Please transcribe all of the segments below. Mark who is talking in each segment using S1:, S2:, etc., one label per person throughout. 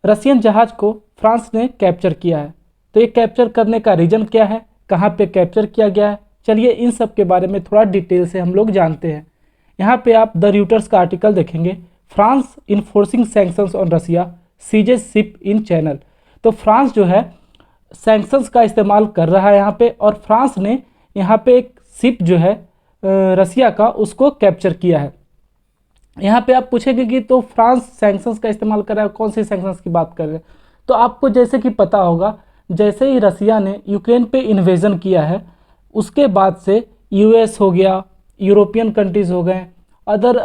S1: Russian जहाज़ को France ने कैप्चर किया है। तो ये कैप्चर करने का रीज़न क्या है, कहाँ पे कैप्चर किया गया है, चलिए इन सब के बारे में थोड़ा डिटेल से हम लोग जानते हैं। यहाँ पे आप द रॉयटर्स का आर्टिकल देखेंगे, France enforcing sanctions on Russia seizes ship in channel. तो फ्रांस जो है सैंक्शंस का इस्तेमाल कर रहा है यहाँ पे, और फ्रांस ने यहाँ पे एक शिप जो है रसिया का उसको कैप्चर किया है। यहाँ पे आप पूछेंगे कि तो फ्रांस सैंक्शंस का इस्तेमाल कर रहा है, कौन से सैंक्शंस की बात कर रहे हैं। तो आपको जैसे कि पता होगा, जैसे ही रसिया ने यूक्रेन पे इन्वेजन किया है उसके बाद से यूएस हो गया, यूरोपियन कंट्रीज़ हो गए, अदर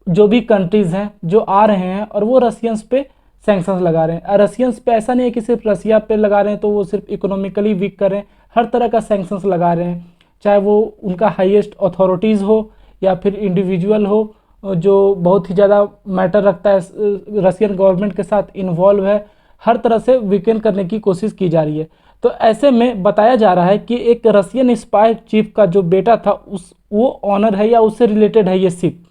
S1: जो भी कंट्रीज़ हैं जो आ रहे हैं और वो रसियंस पे सैंक्शंस लगा रहे हैं। और रसियंस पे ऐसा नहीं है कि सिर्फ रसिया पे लगा रहे हैं तो वो सिर्फ इकोनॉमिकली वीक कर रहे हैं, हर तरह का सैंक्शंस लगा रहे हैं, चाहे वो उनका हाईएस्ट अथॉरिटीज़ हो या फिर इंडिविजुअल हो जो बहुत ही ज़्यादा मैटर रखता है, रसियन गवर्नमेंट के साथ इन्वॉल्व है, हर तरह से वीकेंड करने की कोशिश की जा रही है। तो ऐसे में बताया जा रहा है कि एक रसियन स्पाई चीफ का जो बेटा था वो ऑनर है या उससे रिलेटेड है ये शिप,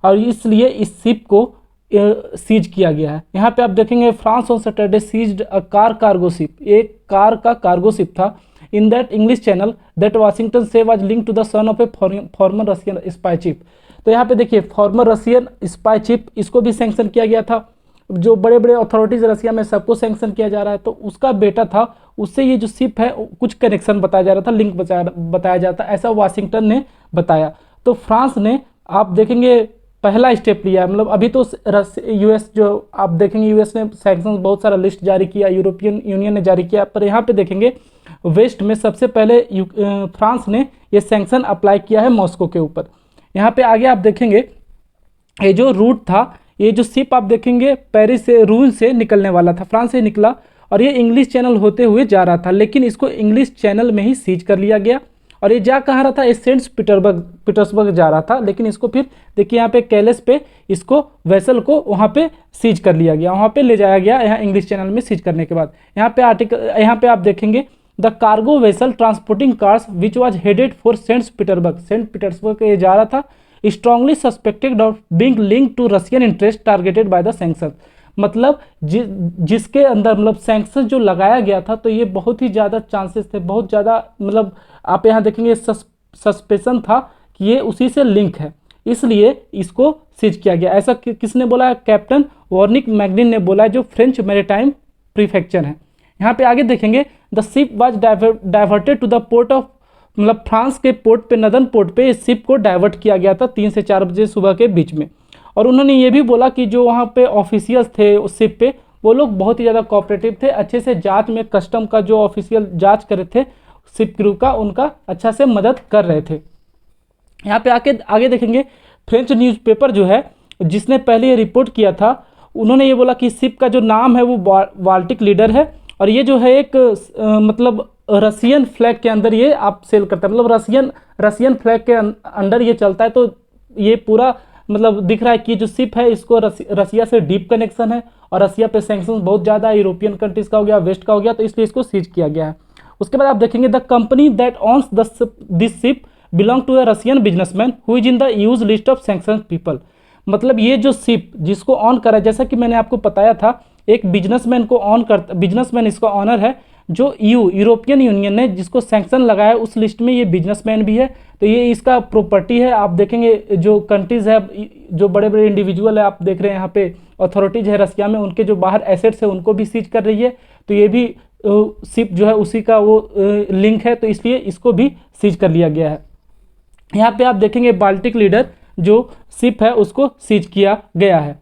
S1: और इसलिए इस शिप को सीज किया गया है। यहाँ पे आप देखेंगे France on Saturday seized a car cargo ship, एक कार का कार्गो शिप था in that English Channel that Washington से was link to the son of a former Russian spy chief. तो यहाँ पे देखिए फॉर्मर रसियन स्पाई चीफ, इसको भी सैंक्शन किया गया था। जो बड़े बड़े अथॉरिटीज़ रसिया में सबको सैंक्शन किया जा रहा है, तो उसका बेटा था, उससे ये जो शिप है कुछ कनेक्शन बताया जा रहा था, लिंक बताया जाता, ऐसा वाशिंगटन ने बताया। तो फ्रांस ने आप देखेंगे पहला स्टेप लिया, मतलब अभी तो यूएस जो आप देखेंगे यूएस ने सैंक्शन बहुत सारा लिस्ट जारी किया, यूरोपियन यूनियन ने जारी किया, पर यहाँ पे देखेंगे वेस्ट में सबसे पहले फ्रांस ने ये सैंक्शन अप्लाई किया है मॉस्को के ऊपर। यहाँ पे आगे आप देखेंगे ये जो रूट था, ये जो शिप आप देखेंगे पेरिस से रूल से निकलने वाला था, फ्रांस से निकला और ये इंग्लिश चैनल होते हुए जा रहा था, लेकिन इसको इंग्लिश चैनल में ही सीज कर लिया गया। और ये जा कहाँ रहा था, ये सेंट पीटर्सबर्ग जा रहा था, लेकिन इसको फिर देखिए यहाँ पे कैलेस पे इसको वेसल को वहाँ पे सीज कर लिया गया, वहाँ पे ले जाया गया, यहाँ इंग्लिश चैनल में सीज करने के बाद। यहाँ पे आर्टिकल, यहाँ पे आप देखेंगे the cargo vessel transporting cars which was headed for Saint Petersburg ये जा रहा था, strongly suspected of being linked to Russian interest targeted by the sanction. मतलब जिसके अंदर मतलब सैंक्शन जो लगाया गया था, तो ये बहुत ही ज़्यादा चांसेस थे, बहुत ज़्यादा, मतलब आप यहाँ देखेंगे सस्पेशन था कि ये उसी से लिंक है, इसलिए इसको सीज किया गया। ऐसा किसने बोला है, कैप्टन वॉर्निक मैग्निन ने बोला है, जो फ्रेंच मैरीटाइम प्रीफेक्चर है। यहाँ पे आगे देखेंगे the ship was diverted to the port of, मतलब फ्रांस के पोर्ट पे, नदर्न पोर्ट पे इस शिप को डाइवर्ट किया गया था 3 से 4 बजे सुबह के बीच में। और उन्होंने ये भी बोला कि जो वहाँ पे ऑफिशियल्स थे उस शिप पे, वो लोग बहुत ही ज़्यादा कोऑपरेटिव थे, अच्छे से जांच में, कस्टम का जो ऑफिशियल जांच कर रहे थे शिप क्रू का, उनका अच्छा से मदद कर रहे थे। यहाँ पे आगे देखेंगे फ्रेंच न्यूज़पेपर जो है जिसने पहले ये रिपोर्ट किया था, उन्होंने ये बोला कि शिप का जो नाम है वो बाल्टिक लीडर है, और ये जो है एक मतलब रसियन फ्लैग के अंदर ये आप सेल करता है, मतलब रसियन फ्लैग के अंडर ये चलता है। तो ये पूरा मतलब दिख रहा है कि जो शिप है इसको रसिया से डीप कनेक्शन है, और रसिया पे सैंक्शन बहुत ज़्यादा है, यूरोपियन कंट्रीज़ का हो गया, वेस्ट का हो गया, तो इसलिए इसको सीज किया गया है। उसके बाद आप देखेंगे the company that owns this ship belong to a Russian businessman who is in the EU's list of sanction people. मतलब ये जो शिप जिसको ऑन करा, जैसा कि मैंने आपको बताया था, एक बिजनेसमैन को ऑन करता, बिजनेसमैन इसका ऑनर है, जो यूरोपियन यूनियन ने जिसको सैंक्शन लगाया उस लिस्ट में ये बिजनेसमैन भी है, तो ये इसका प्रॉपर्टी है। आप देखेंगे जो कंट्रीज़ है, जो बड़े बड़े इंडिविजुअल है, आप देख रहे हैं यहाँ पे अथॉरिटीज़ है रसिया में, उनके जो बाहर एसेट्स है उनको भी सीज कर रही है। तो ये भी शिप जो है उसी का वो लिंक है, तो इसलिए इसको भी सीज कर लिया गया है। यहाँ पे आप देखेंगे बाल्टिक लीडर जो शिप है उसको सीज किया गया है।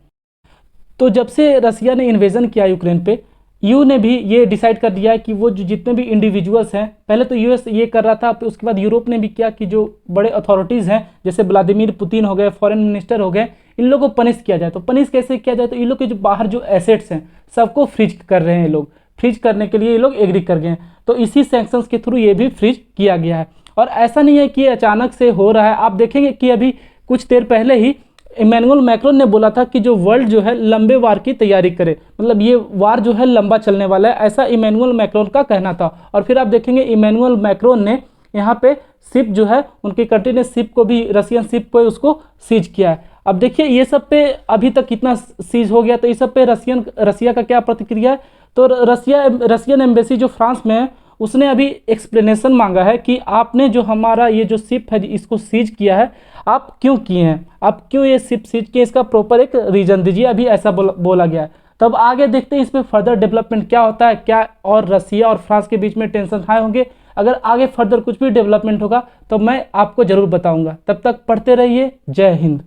S1: तो जब से रसिया ने इन्वेजन किया यूक्रेन पे, यू ने भी ये डिसाइड कर दिया है कि वो जो जितने भी इंडिविजुअल्स हैं, पहले तो यूएस ये कर रहा था, फिर उसके बाद यूरोप ने भी किया कि जो बड़े अथॉरिटीज़ हैं जैसे व्लादिमीर पुतिन हो गए, फॉरेन मिनिस्टर हो गए, इन लोगों को पनिश किया जाए। तो पनिश कैसे किया जाए, तो इन लोग के जो बाहर जो एसेट्स हैं सबको फ्रीज कर रहे हैं, ये लोग फ्रीज करने के लिए ये लोग एग्री कर गए हैं, तो इसी सैंक्शंस के थ्रू ये भी फ्रीज किया गया है। और ऐसा नहीं है कि ये अचानक से हो रहा है, आप देखेंगे कि अभी कुछ देर पहले ही इमैनुअल मैक्रोन ने बोला था कि जो वर्ल्ड जो है लंबे वार की तैयारी करे, मतलब ये वार जो है लंबा चलने वाला है, ऐसा इमैनुअल मैक्रोन का कहना था। और फिर आप देखेंगे इमैनुअल मैक्रोन ने यहाँ पे शिप जो है उनकी कंट्री ने शिप को भी, रसियन शिप को उसको सीज किया है। अब देखिए ये सब पे अभी तक कितना सीज हो गया, तो इस सब पे रसिया का क्या प्रतिक्रिया है। तो रसियन एम्बेसी जो फ्रांस में है उसने अभी एक्सप्लेनेशन मांगा है कि आपने जो हमारा ये जो शिप है इसको सीज किया है, आप क्यों किए हैं, आप क्यों ये शिप सीज किए, इसका प्रॉपर एक रीजन दीजिए। अभी ऐसा बोला गया है। तब आगे देखते हैं इस पर फर्दर डेवलपमेंट क्या होता है, क्या और रसिया और फ्रांस के बीच में टेंशन हाई होंगे। अगर आगे फर्दर कुछ भी डेवलपमेंट होगा तो मैं आपको जरूर बताऊंगा। तब तक पढ़ते रहिए। जय हिंद।